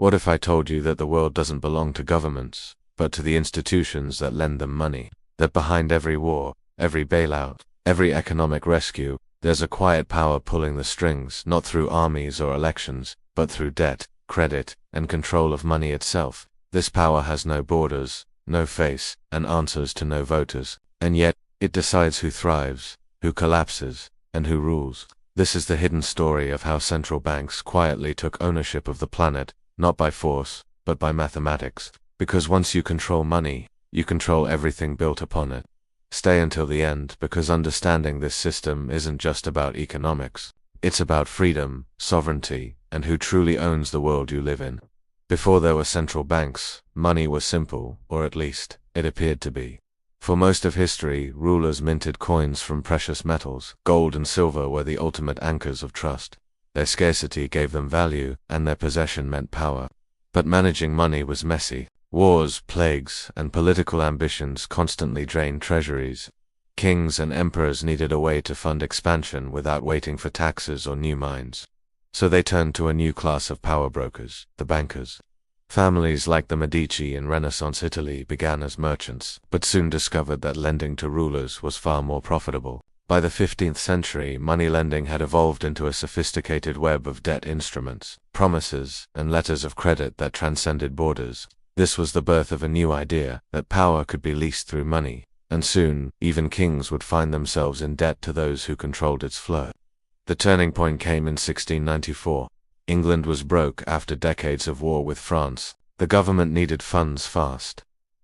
What if I told you that the world doesn't belong to governments, but to the institutions that lend them money? That behind every war, every bailout, every economic rescue, there's a quiet power pulling the strings, not through armies or elections, but through debt, credit, and control of money itself. This power has no borders, no face, and answers to no voters. And yet, it decides who thrives, who collapses, and who rules. This is the hidden story of how central banks quietly took ownership of the planet, not by force, but by mathematics. Because once you control money, you control everything built upon it. Stay until the end, because understanding this system isn't just about economics. It's about freedom, sovereignty, and who truly owns the world you live in. Before there were central banks, money was simple, or at least, it appeared to be. For most of history, rulers minted coins from precious metals. Gold and silver were the ultimate anchors of trust. Their scarcity gave them value, and their possession meant power. But managing money was messy. Wars, plagues, and political ambitions constantly drained treasuries. Kings and emperors needed a way to fund expansion without waiting for taxes or new mines. So they turned to a new class of power brokers, the bankers. Families like the Medici in Renaissance Italy began as merchants, but soon discovered that lending to rulers was far more profitable. By the 15th century, money lending had evolved into a sophisticated web of debt instruments, promises, and letters of credit that transcended borders. This was the birth of a new idea, that power could be leased through money, and soon, even kings would find themselves in debt to those who controlled its flow. The turning point came in 1694. England was broke after decades of war with France. The government needed funds fast.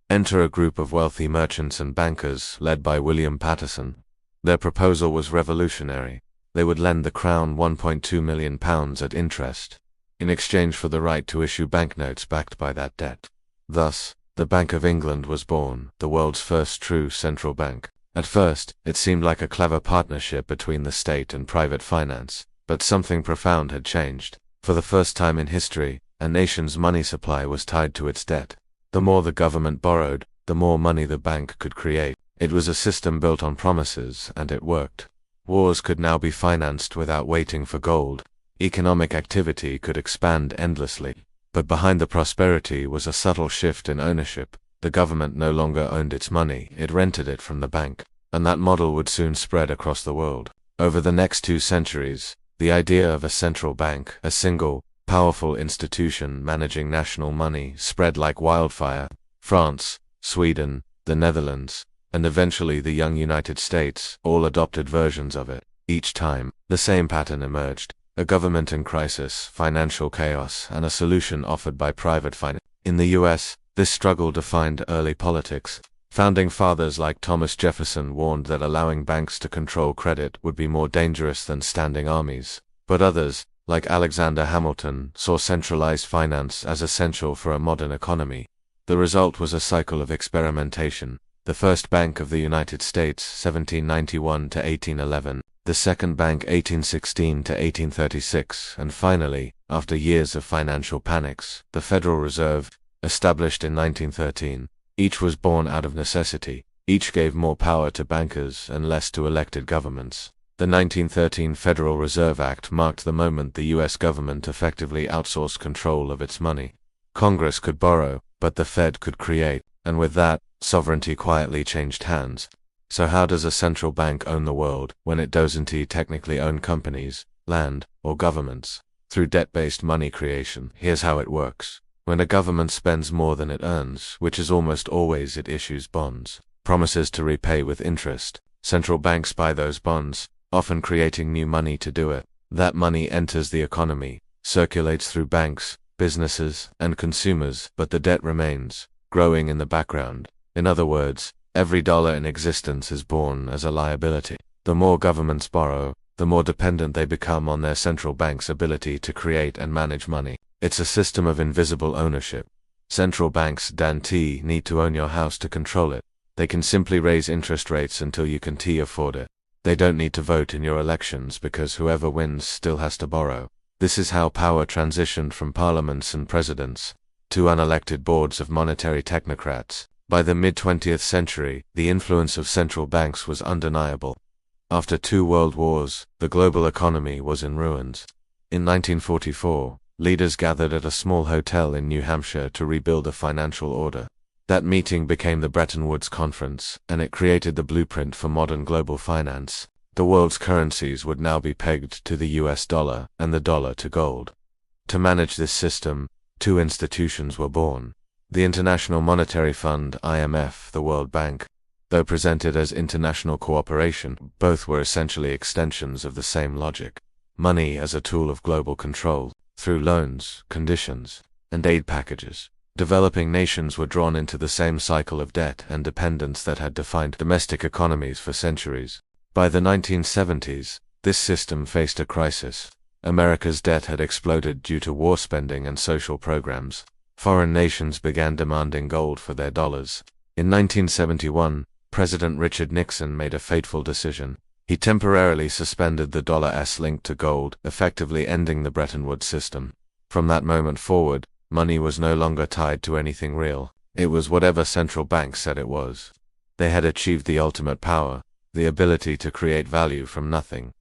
Enter a group of wealthy merchants and bankers, led by William Paterson. Their proposal was revolutionary. They would lend the crown £1.2 million at interest, in exchange for the right to issue banknotes backed by that debt. Thus, the Bank of England was born, the world's first true central bank. At first, it seemed like a clever partnership between the state and private finance, but something profound had changed. For the first time in history, a nation's money supply was tied to its debt. The more the government borrowed, the more money the bank could create. It was a system built on promises, and it worked. Wars could now be financed without waiting for gold. Economic activity could expand endlessly. But behind the prosperity was a subtle shift in ownership. The government no longer owned its money, it rented it from the bank. And that model would soon spread across the world. Over the next 2 centuries, the idea of a central bank, a single, powerful institution managing national money, spread like wildfire. France, Sweden, the Netherlands, and eventually the young United States, all adopted versions of it. Each time, the same pattern emerged. A government in crisis, financial chaos, and a solution offered by private finance. In the US, this struggle defined early politics. Founding fathers like Thomas Jefferson warned that allowing banks to control credit would be more dangerous than standing armies. But others, like Alexander Hamilton, saw centralized finance as essential for a modern economy. The result was a cycle of experimentation. The first Bank of the United States, 1791 to 1811. The Second Bank 1816 to 1836, and finally, after years of financial panics, the Federal Reserve, established in 1913. Each was born out of necessity. Each gave more power to bankers and less to elected governments. The 1913 Federal Reserve Act marked the moment the U.S. government effectively outsourced control of its money. Congress could borrow, but the Fed could create, and with that, sovereignty quietly changed hands. So how does a central bank own the world, when it doesn't technically own companies, land, or governments? Through debt-based money creation. Here's how it works. When a government spends more than it earns, which is almost always, it issues bonds, promises to repay with interest. Central banks buy those bonds, often creating new money to do it. That money enters the economy, circulates through banks, businesses, and consumers, but the debt remains, growing in the background. In other words, every dollar in existence is born as a liability. The more governments borrow, the more dependent they become on their central bank's ability to create and manage money. It's a system of invisible ownership. Central banks don't need to own your house to control it. They can simply raise interest rates until you can afford it. They don't need to vote in your elections because whoever wins still has to borrow. This is how power transitioned from parliaments and presidents to unelected boards of monetary technocrats. By the mid-20th century, the influence of central banks was undeniable. After 2 world wars, the global economy was in ruins. In 1944, leaders gathered at a small hotel in New Hampshire to rebuild a financial order. That meeting became the Bretton Woods Conference, and it created the blueprint for modern global finance. The world's currencies would now be pegged to the US dollar and the dollar to gold. To manage this system, two institutions were born. The International Monetary Fund (IMF), the World Bank. Though presented as international cooperation, both were essentially extensions of the same logic. Money as a tool of global control, through loans, conditions, and aid packages. Developing nations were drawn into the same cycle of debt and dependence that had defined domestic economies for centuries. By the 1970s, this system faced a crisis. America's debt had exploded due to war spending and social programs. Foreign nations began demanding gold for their dollars. In 1971, President Richard Nixon made a fateful decision. He temporarily suspended the dollar's link to gold, effectively ending the Bretton Woods system. From that moment forward, money was no longer tied to anything real. It was whatever central banks said it was. They had achieved the ultimate power, the ability to create value from nothing.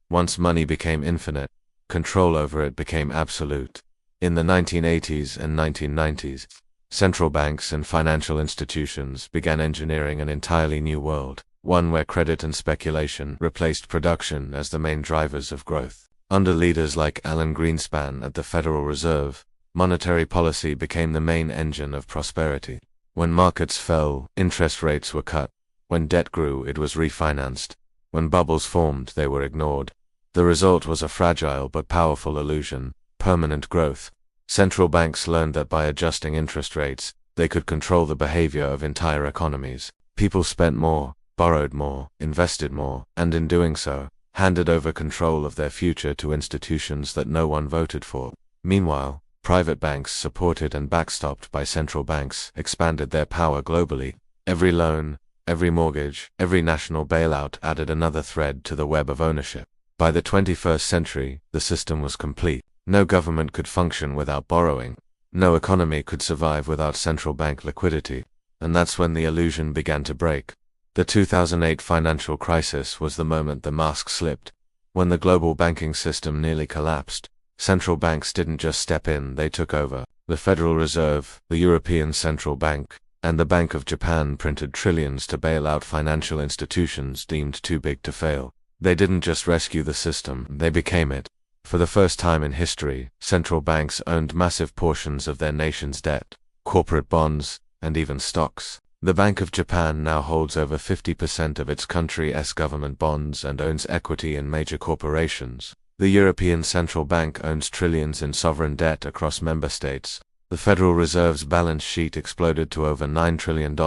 Once money became infinite, control over it became absolute. In the 1980s and 1990s, central banks and financial institutions began engineering an entirely new world, one where credit and speculation replaced production as the main drivers of growth. Under leaders like Alan Greenspan at the Federal Reserve, monetary policy became the main engine of prosperity. When markets fell, interest rates were cut. When debt grew, it was refinanced. When bubbles formed, they were ignored. The result was a fragile but powerful illusion: permanent growth. Central banks learned that by adjusting interest rates, they could control the behavior of entire economies. People spent more, borrowed more, invested more, and in doing so, handed over control of their future to institutions that no one voted for. Meanwhile, private banks, supported and backstopped by central banks, expanded their power globally. Every loan, every mortgage, every national bailout added another thread to the web of ownership. By the 21st century, the system was complete. No government could function without borrowing. No economy could survive without central bank liquidity. And that's when the illusion began to break. The 2008 financial crisis was the moment the mask slipped. When the global banking system nearly collapsed, central banks didn't just step in, they took over. The Federal Reserve, the European Central Bank, and the Bank of Japan printed trillions to bail out financial institutions deemed too big to fail. They didn't just rescue the system, they became it. For the first time in history, central banks owned massive portions of their nation's debt, corporate bonds, and even stocks. The Bank of Japan now holds over 50% of its country's government bonds and owns equity in major corporations. The European Central Bank owns trillions in sovereign debt across member states. The Federal Reserve's balance sheet exploded to over $9 trillion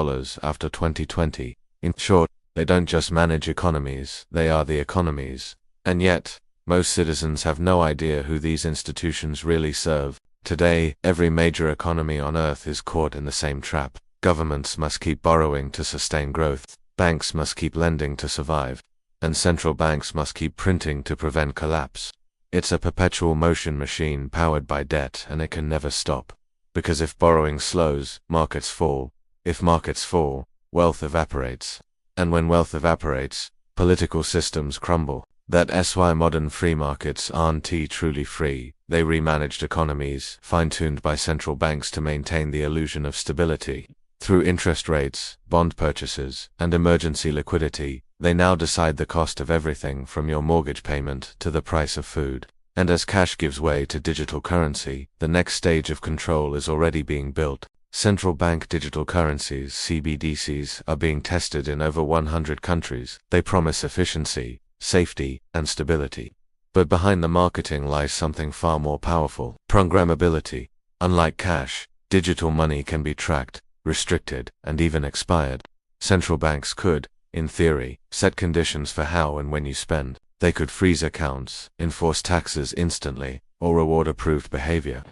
after 2020. In short, they don't just manage economies, they are the economies. And yet, most citizens have no idea who these institutions really serve. Today, every major economy on Earth is caught in the same trap. Governments must keep borrowing to sustain growth, banks must keep lending to survive, and central banks must keep printing to prevent collapse. It's a perpetual motion machine powered by debt, and it can never stop. Because if borrowing slows, markets fall. If markets fall, wealth evaporates. And when wealth evaporates, political systems crumble. That's why modern free markets aren't truly free. They remanaged economies, fine-tuned by central banks to maintain the illusion of stability. Through interest rates, bond purchases, and emergency liquidity, they now decide the cost of everything from your mortgage payment to the price of food. And as cash gives way to digital currency, the next stage of control is already being built. Central bank digital currencies, CBDCs, are being tested in over 100 countries. They promise efficiency, safety, and stability. But behind the marketing lies something far more powerful: programmability. Unlike cash, digital money can be tracked, restricted, and even expired. Central banks could, in theory, set conditions for how and when you spend. They could freeze accounts, enforce taxes instantly, or reward approved behavior.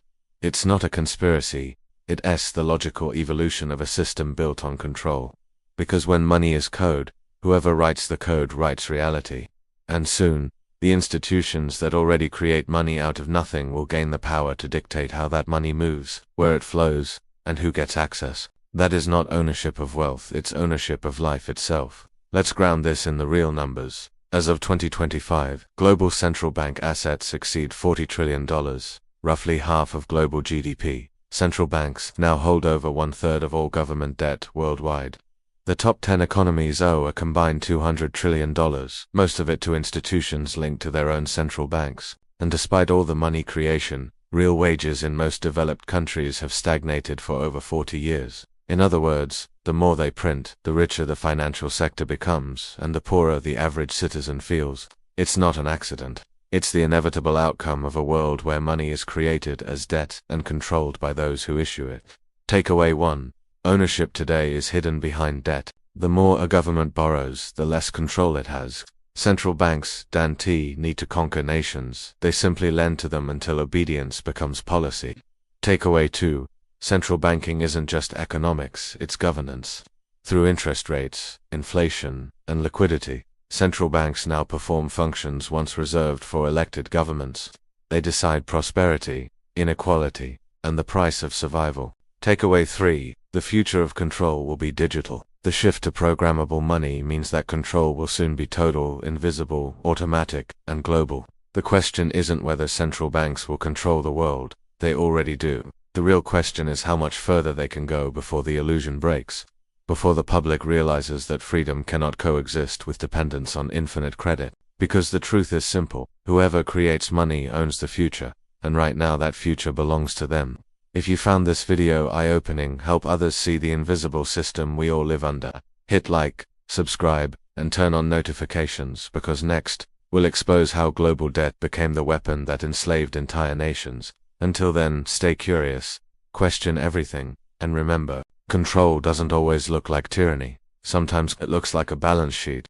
It's not a conspiracy, it's the logical evolution of a system built on control. Because when money is code, whoever writes the code writes reality. And soon, the institutions that already create money out of nothing will gain the power to dictate how that money moves, where it flows, and who gets access. That is not ownership of wealth, it's ownership of life itself. Let's ground this in the real numbers. As of 2025, global central bank assets exceed $40 trillion. roughly half of global GDP. Central banks now hold over 1/3 of all government debt worldwide. The top 10 economies owe a combined $200 trillion, most of it to institutions linked to their own central banks. And despite all the money creation, real wages in most developed countries have stagnated for over 40 years. In other words, the more they print, the richer the financial sector becomes, and the poorer the average citizen feels. It's not an accident. It's the inevitable outcome of a world where money is created as debt and controlled by those who issue it. Takeaway 1. Ownership today is hidden behind debt. The more a government borrows, the less control it has. Central banks, Dan T, need to conquer nations. They simply lend to them until obedience becomes policy. Takeaway 2. Central banking isn't just economics, it's governance. Through interest rates, inflation, and liquidity, central banks now perform functions once reserved for elected governments. They decide prosperity, inequality, and the price of survival. Takeaway 3. The future of control will be digital. The shift to programmable money means that control will soon be total, invisible, automatic, and global. The question isn't whether central banks will control the world. They already do. The real question is how much further they can go before the illusion breaks, before the public realizes that freedom cannot coexist with dependence on infinite credit. Because the truth is simple: whoever creates money owns the future, and right now that future belongs to them. If you found this video eye-opening, help others see the invisible system we all live under. Hit like, subscribe, and turn on notifications, because next, we'll expose how global debt became the weapon that enslaved entire nations. Until then, stay curious, question everything, and remember, control doesn't always look like tyranny. Sometimes it looks like a balance sheet.